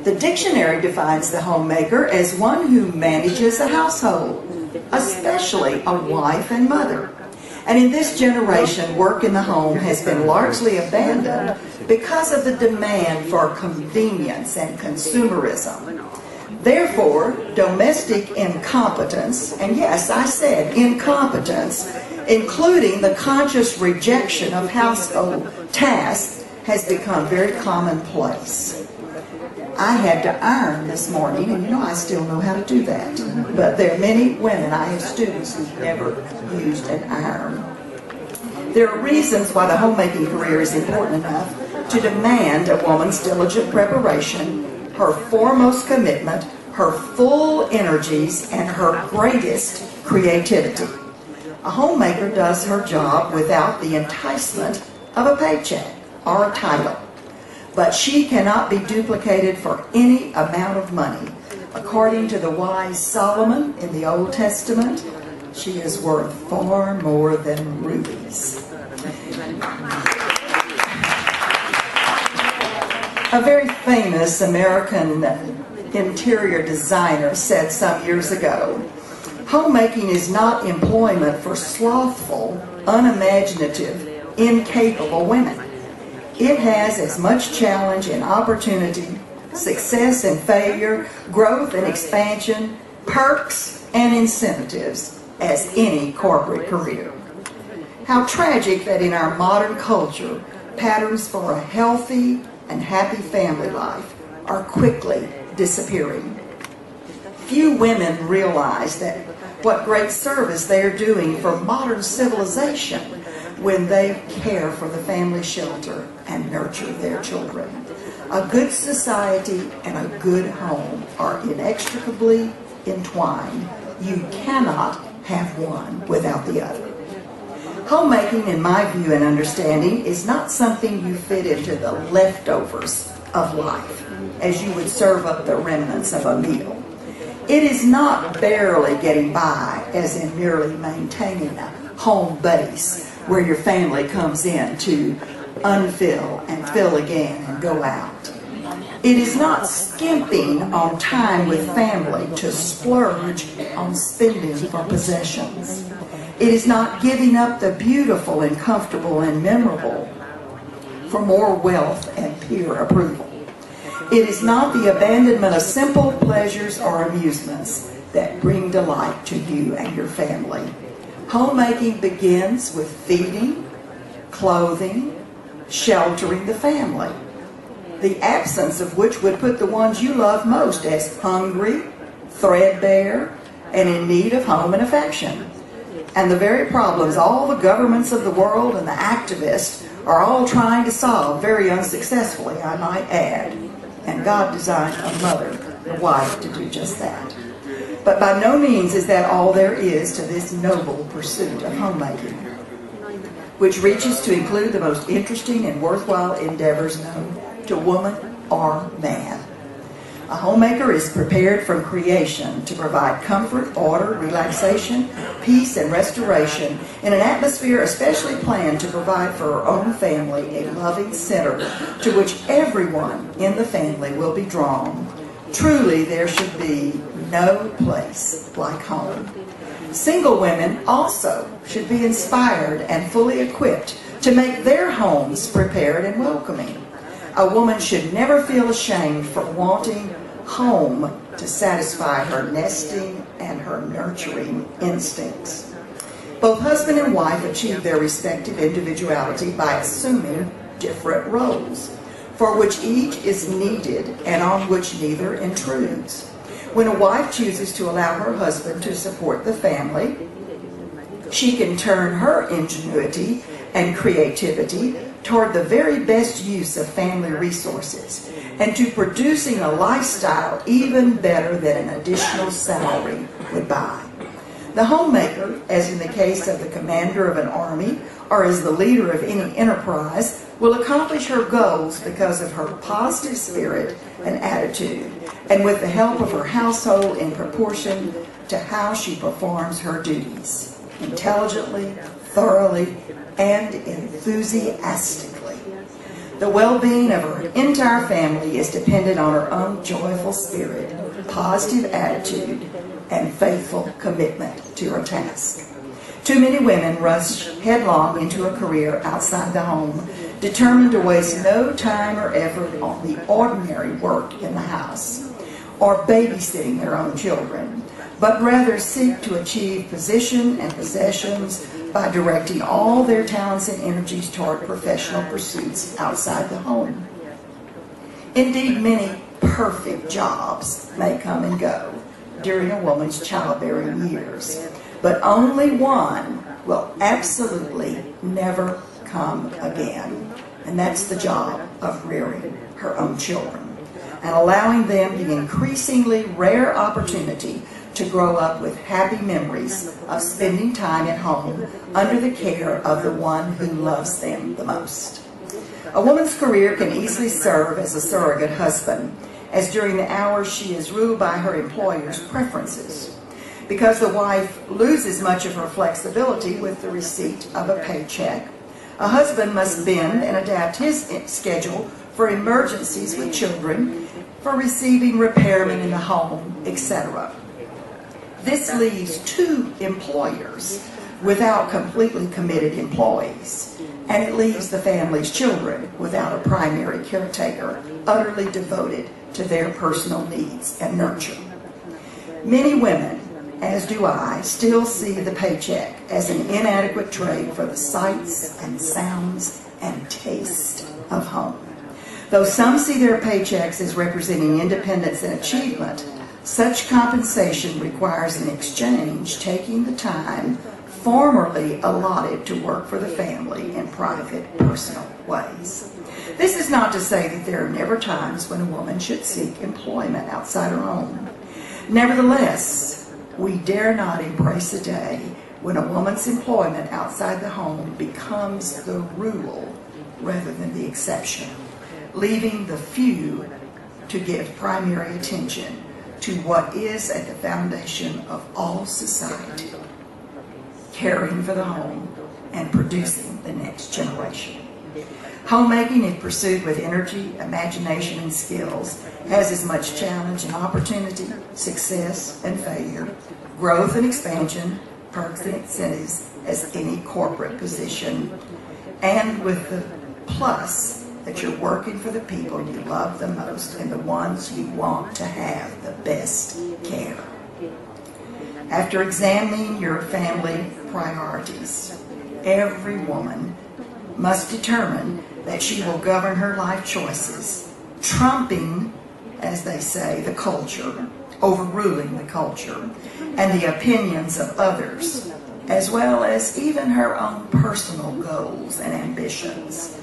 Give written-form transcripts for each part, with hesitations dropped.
The dictionary defines the homemaker as one who manages a household, especially a wife and mother. And in this generation, work in the home has been largely abandoned because of the demand for convenience and consumerism. Therefore, domestic incompetence, and yes, I said incompetence, including the conscious rejection of household tasks, has become very commonplace. I had to iron this morning, and you know I still know how to do that. But there are many women, I have students who've never used an iron. There are reasons why the homemaking career is important enough to demand a woman's diligent preparation, her foremost commitment, her full energies, and her greatest creativity. A homemaker does her job without the enticement of a paycheck or a title. But she cannot be duplicated for any amount of money. According to the wise Solomon in the Old Testament, she is worth far more than rubies. A very famous American interior designer said some years ago, "Homemaking is not employment for slothful, unimaginative, incapable women. It has as much challenge and opportunity, success and failure, growth and expansion, perks and incentives as any corporate career." How tragic that in our modern culture, patterns for a healthy and happy family life are quickly disappearing. Few women realize that what great service they are doing for modern civilization when they care for the family shelter and nurture their children. A good society and a good home are inextricably entwined. You cannot have one without the other. Homemaking, in my view and understanding, is not something you fit into the leftovers of life, as you would serve up the remnants of a meal. It is not barely getting by, as in merely maintaining a home base where your family comes in to unfill and fill again and go out. It is not skimping on time with family to splurge on spending for possessions. It is not giving up the beautiful and comfortable and memorable for more wealth and peer approval. It is not the abandonment of simple pleasures or amusements that bring delight to you and your family. Homemaking begins with feeding, clothing, sheltering the family, the absence of which would put the ones you love most as hungry, threadbare, and in need of home and affection. And the very problems all the governments of the world and the activists are all trying to solve very unsuccessfully, I might add. And God designed a mother, a wife, to do just that. But by no means is that all there is to this noble pursuit of homemaking, which reaches to include the most interesting and worthwhile endeavors known to woman or man. A homemaker is prepared from creation to provide comfort, order, relaxation, peace, and restoration in an atmosphere especially planned to provide for her own family a loving center to which everyone in the family will be drawn. Truly, there should be no place like home. Single women also should be inspired and fully equipped to make their homes prepared and welcoming. A woman should never feel ashamed for wanting home to satisfy her nesting and her nurturing instincts. Both husband and wife achieve their respective individuality by assuming different roles, for which each is needed and on which neither intrudes. When a wife chooses to allow her husband to support the family, she can turn her ingenuity and creativity toward the very best use of family resources and to producing a lifestyle even better than an additional salary would buy. The homemaker, as in the case of the commander of an army or as the leader of any enterprise, will accomplish her goals because of her positive spirit and attitude, and with the help of her household in proportion to how she performs her duties, intelligently, thoroughly, and enthusiastically. The well-being of her entire family is dependent on her own joyful spirit, positive attitude, and faithful commitment to her task. Too many women rush headlong into a career outside the home, determined to waste no time or effort on the ordinary work in the house or babysitting their own children, but rather seek to achieve position and possessions by directing all their talents and energies toward professional pursuits outside the home. Indeed, many perfect jobs may come and go during a woman's childbearing years, but only one will absolutely never come again, and that's the job of rearing her own children and allowing them the increasingly rare opportunity to grow up with happy memories of spending time at home under the care of the one who loves them the most. A woman's career can easily serve as a surrogate husband, as during the hours she is ruled by her employer's preferences. Because the wife loses much of her flexibility with the receipt of a paycheck, a husband must bend and adapt his schedule for emergencies with children, for receiving repairmen in the home, etc. This leaves two employers without completely committed employees, and it leaves the family's children without a primary caretaker utterly devoted to their personal needs and nurture. Many women, as do I, still see the paycheck as an inadequate trade for the sights and sounds and taste of home. Though some see their paychecks as representing independence and achievement, such compensation requires in exchange taking the time formerly allotted to work for the family in private, personal ways. This is not to say that there are never times when a woman should seek employment outside her home. Nevertheless, we dare not embrace a day when a woman's employment outside the home becomes the rule rather than the exception, leaving the few to give primary attention to what is at the foundation of all society: caring for the home and producing the next generation. Homemaking, if pursued with energy, imagination, and skills, has as much challenge and opportunity, success and failure, growth and expansion, perks and incentives as any corporate position, and with the plus that you're working for the people you love the most and the ones you want to have the best care. After examining your family priorities, every woman must determine that she will govern her life choices, trumping, as they say, the culture, overruling the culture, and the opinions of others, as well as even her own personal goals and ambitions.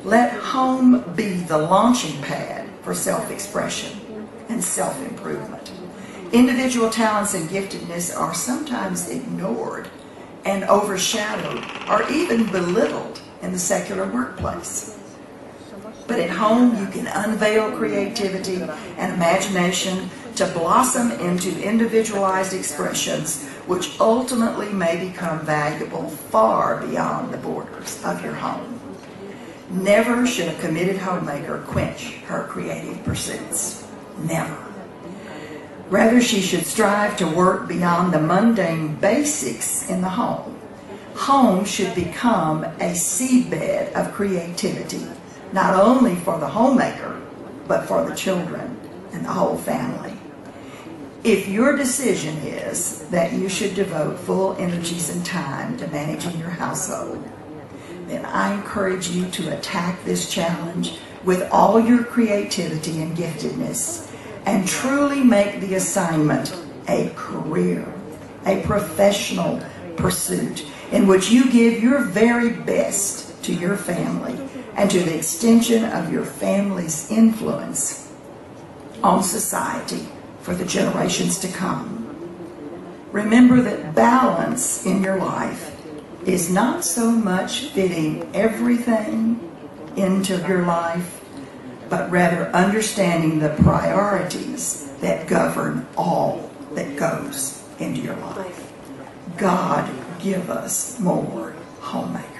Let home be the launching pad for self-expression and self-improvement. Individual talents and giftedness are sometimes ignored and overshadowed or even belittled in the secular workplace. But at home, you can unveil creativity and imagination to blossom into individualized expressions which ultimately may become valuable far beyond the borders of your home. Never should a committed homemaker quench her creative pursuits. Never. Rather, she should strive to work beyond the mundane basics in the home. Home should become a seedbed of creativity, not only for the homemaker, but for the children and the whole family. If your decision is that you should devote full energies and time to managing your household, then I encourage you to attack this challenge with all your creativity and giftedness and truly make the assignment a career, a professional pursuit in which you give your very best to your family and to the extension of your family's influence on society for the generations to come. Remember that balance in your life is not so much fitting everything into your life, but rather understanding the priorities that govern all that goes into your life. God give us more homemaking.